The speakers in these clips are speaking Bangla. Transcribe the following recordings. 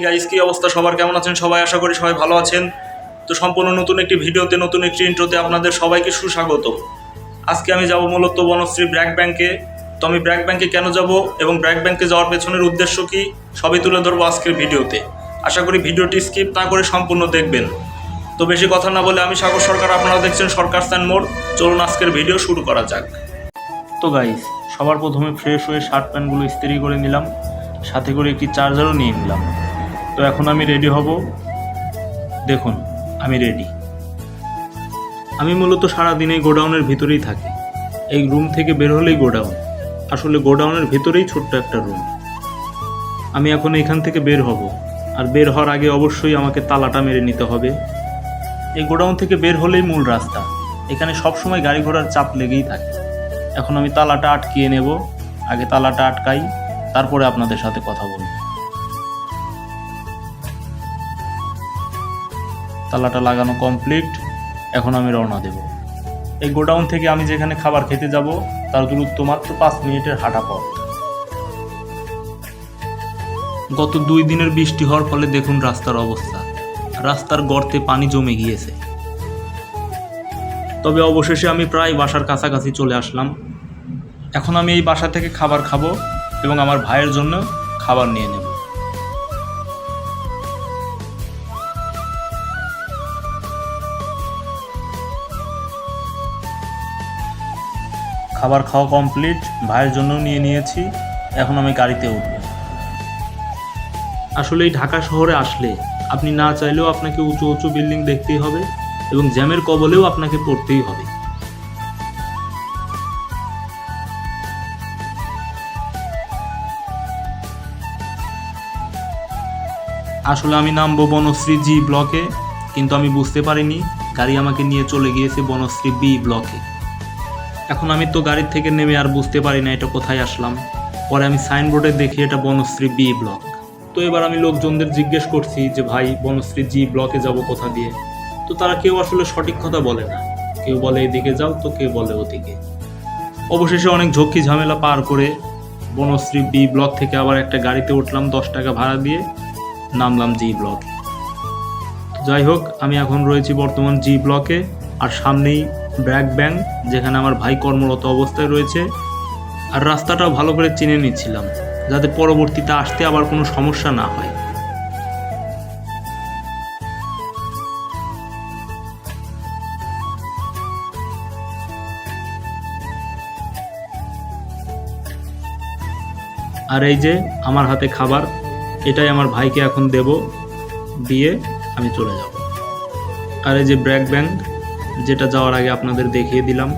গাইস, কি অবস্থা সবার? কেমন আছেন সবাই? আশা করি সবাই ভালো আছেন। তো সম্পূর্ণ নতুন একটি ভিডিওতে, নতুন একটি ইন্ট্রোতে আপনাদের সবাইকে সুস্বাগত। আজকে আমি যাব মূলত বনশ্রী ব্র্যাক ব্যাংকে। তো আমি ব্র্যাক ব্যাংকে কেন যাব এবং ব্র্যাক ব্যাংকে যাওয়ার পেছনের উদ্দেশ্য কি, সবই তুলে ধরবো আজকের ভিডিওতে। আশা করি ভিডিওটি স্কিপ না করে সম্পূর্ণ দেখবেন। তো বেশি কথা না বলে আমি সাগর সরকার, আপনারা দেখছেন সরকার স্ট্যান্ড মোড়। চলুন আজকের ভিডিও শুরু করা যাক। তো গাইস, সবার প্রথমে ফ্রেশ হয়ে শার্ট প্যান্টগুলো ইস্ত্রি করে নিলাম, সাথে করে একটি চার্জারও নিয়ে নিলাম। তো এখন আমি রেডি হব। দেখুন, আমি রেডি। আমি মূলত সারাদিন এই গোডাউনের ভিতরেই থাকি। এই রুম থেকে বের হলেই গোডাউন। আসলে গোডাউনের ভিতরেই ছোট্ট একটা রুম। আমি এখন এখান থেকে বের হব, আর বের হওয়ার আগে অবশ্যই আমাকে তালাটা মেরে নিতে হবে। এই গোডাউন থেকে বের হলেই মূল রাস্তা। এখানে সবসময় গাড়ি ঘোড়ার চাপ লেগেই থাকে। এখন আমি তালাটা আটকিয়ে নেব। আগে তালাটা আটকাই, তারপরে আপনাদের সাথে কথা বলব। তালাটা লাগানো কমপ্লিট। এখন আমি রওনা দেব। এই গোডাউন থেকে আমি যেখানে খাবার খেতে যাব তার দূরত্ব মাত্র 5 মিনিটের হাঁটা পথ। গত 2 দিনের বৃষ্টি হওয়ার ফলে দেখুন রাস্তার অবস্থা। রাস্তার গর্তে পানি জমে গিয়েছে। তবে অবশেষে আমি প্রায় বাসার কাছাকাছি চলে আসলাম। এখন আমি এই বাসা থেকে খাবার খাবো এবং আমার ভাইয়ের জন্য খাবার নিয়ে নেব। খাবার খাওয়া কমপ্লিট, ভাইয়ের জন্য নিয়ে নিয়েছি। এখন আমি গাড়িতে উঠব। আসলে এই ঢাকা শহরে আসলে আপনি না চাইলেও আপনাকে উঁচু উঁচু বিল্ডিং দেখতেই হবে এবং জ্যামের কবলেও আপনাকে পড়তেই হবে। আসলে আমি নামবো বনশ্রী জি ব্লকে, কিন্তু আমি বুঝতে পারিনি গাড়ি আমাকে নিয়ে চলে গিয়েছে বনশ্রী বি ব্লকে। এখন আমি তো গাড়ির থেকে নেমে আর বুঝতে পারি না এটা কোথায় আসলাম। পরে আমি সাইনবোর্ডে দেখি এটা বনশ্রী বি ব্লক। তো এবার আমি লোকজনদের জিজ্ঞেস করছি যে ভাই, বনশ্রী জি ব্লকে যাব কোথা দিয়ে? তো তারা কেউ আসলে সঠিক কথা বলে না। কেউ বলে এদিকে যাও, তো কেউ বলে ওদিকে। অবশেষে অনেক ঝক্কি ঝামেলা পার করে বনশ্রী বি ব্লক থেকে আবার একটা গাড়িতে উঠলাম 10 টাকা ভাড়া দিয়ে, নামলাম জি ব্লকে। যাই হোক, আমি এখন রয়েছি বর্তমান জি ব্লকে, আর সামনেই ব্র্যাক ব্যাংক, যেখানে আমার ভাই কর্মরত অবস্থায় রয়েছে। আর রাস্তাটাও ভালো করে চিনে নিচ্ছিলাম, যাতে পরবর্তীতে আসতে আবার কোনো সমস্যা না হয়। আর এই যে আমার হাতে খাবার, এটাই আমার ভাইকে এখন দেব, দিয়ে আমি চলে যাব। আর এই যে ব্র্যাক ব্যাংক, যেটা যাওয়ার আগে আপনাদের দেখিয়ে দিলাম।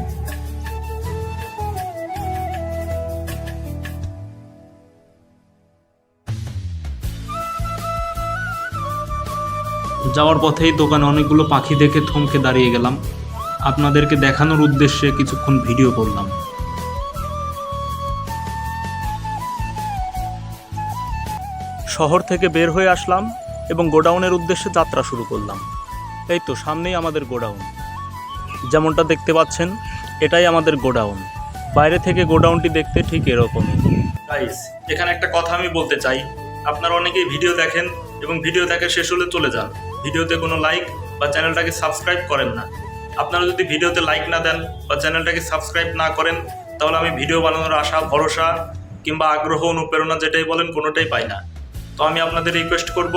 যাওয়ার পথেই দোকানে অনেকগুলো পাখি দেখে থমকে দাঁড়িয়ে গেলাম। আপনাদেরকে দেখানোর উদ্দেশ্যে কিছুক্ষণ ভিডিও করলাম। শহর থেকে বের হয়ে আসলাম এবং গোডাউনের উদ্দেশ্যে যাত্রা শুরু করলাম। এই তো সামনেই আমাদের গোডাউন। যেমনটা দেখতে পাচ্ছেন, এটাই আমাদের গোডাউন। বাইরে থেকে গোডাউনটি দেখতে ঠিক এরকমই। গাইস, এখানে একটা কথা আমি বলতে চাই। আপনারা অনেকেই ভিডিও দেখেন এবং ভিডিও দেখে শেষ হলে চলে যান। ভিডিওতে কোনো লাইক বা চ্যানেলটাকে সাবস্ক্রাইব করেন না। আপনারা যদি ভিডিওতে লাইক না দেন বা চ্যানেলটাকে সাবস্ক্রাইব না করেন, তাহলে আমি ভিডিও বানানোর আশা, ভরসা কিংবা আগ্রহ, অনুপ্রেরণা যেটাই বলেন, কোনোটাই পাই না। তো আমি আপনাদের রিকোয়েস্ট করব,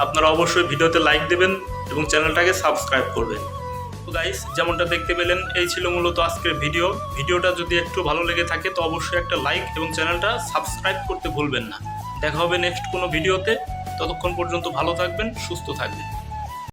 আপনারা অবশ্যই ভিডিওতে লাইক দেবেন এবং চ্যানেলটাকে সাবস্ক্রাইব করবেন। তো গাইস, যেমনটা দেখতে পেলেন, এই ছিল মূলত আজকের ভিডিও। ভিডিওটা যদি একটু ভালো লেগে থাকে তো অবশ্যই একটা লাইক এবং চ্যানেলটা সাবস্ক্রাইব করতে ভুলবেন না। দেখা হবে নেক্সট কোনো ভিডিওতে। ততক্ষণ পর্যন্ত ভালো থাকবেন, সুস্থ থাকবেন।